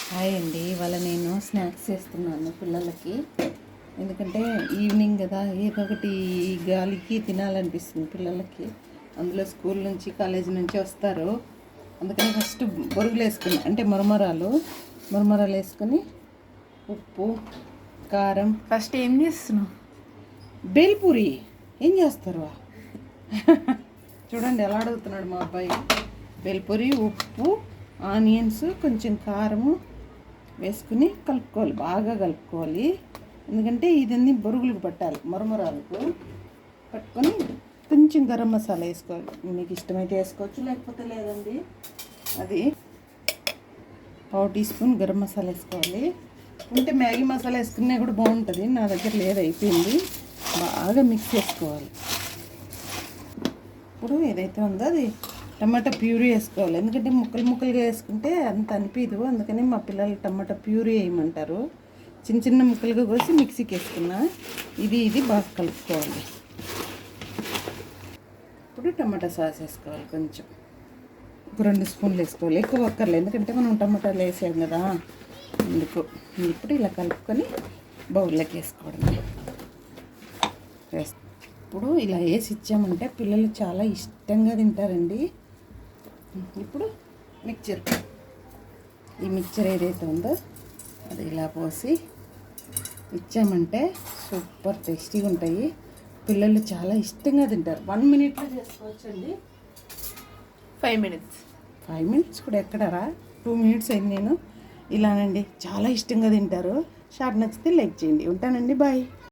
Hi అండి. ఇవాళ నేను స్నాక్స్ చేస్తున్నాను పిల్లలకి. ఎందుకంటే ఈవినింగ్ కదా, ఏదో ఒకటి గాలికి తినాలనిపిస్తుంది పిల్లలకి. అందులో స్కూల్ నుంచి కాలేజీ నుంచి వస్తారు. అందుకని ఫస్ట్ బొరుగులు వేసుకుని, అంటే మురమరాలు వేసుకొని ఉప్పు కారం. ఫస్ట్ ఏం చేస్తున్నావు? బేల్పూరి ఏం చేస్తారు? చూడండి ఎలా అడుగుతున్నాడు మా అబ్బాయి. బేల్పూరి, ఉప్పు, ఆనియన్స్, కొంచెం కారము వేసుకుని కలుపుకోవాలి, బాగా కలుపుకోవాలి. ఎందుకంటే ఇదన్నీ బొరుగులకు పట్టాలి, మురమరాలకు పట్టుకొని కొంచెం గరం మసాలా వేసుకోవాలి. మీకు ఇష్టమైతే వేసుకోవచ్చు, లేకపోతే లేదండి. అది 1/2 టీ స్పూన్ గరం మసాలా వేసుకోవాలి. ఉంటే మ్యాగీ మసాలా వేసుకున్నా కూడా బాగుంటుంది. నా దగ్గర లేదు, అయిపోయింది. బాగా మిక్స్ చేసుకోవాలి. ఇప్పుడు ఏదైతే ఉందో అది టమాటా ప్యూరీ వేసుకోవాలి. ఎందుకంటే ముక్కలుగా వేసుకుంటే అంత అనిపించదు. అందుకని మా పిల్లలు టమాటా ప్యూరీ వేయమంటారు. చిన్న చిన్న ముక్కలుగా కోసి మిక్సీకి వేసుకున్నా. ఇది బాగా కలుపుకోవాలి. ఇప్పుడు టమాటా సాస్ వేసుకోవాలి. కొంచెం ఒక 2 స్పూన్లు వేసుకోవాలి, ఎక్కువ అక్కర్లేదు. ఎందుకంటే మనం టమాటాలు వేసాం కదా, అందుకు. ఇప్పుడు ఇలా కలుపుకొని బౌల్లోకి వేసుకోవడం. ఇప్పుడు ఇలా వేసి ఇచ్చామంటే పిల్లలు చాలా ఇష్టంగా తింటారండి. ఇప్పుడు ఈ మిక్చర్ ఏదైతే ఉందో అది ఇలా పోసి ఇచ్చామంటే సూపర్ టేస్టీగా ఉంటాయి. పిల్లలు చాలా ఇష్టంగా తింటారు. 1 మినిట్లో చేసుకోవచ్చండి. 5 మినిట్స్ 5 మినిట్స్ కూడా ఎక్కడరా, 2 మినిట్స్ అయింది. నేను ఇలానండి, చాలా ఇష్టంగా తింటారు. షార్ట్ నచ్చితే లైక్ చేయండి. ఉంటానండి, బాయ్.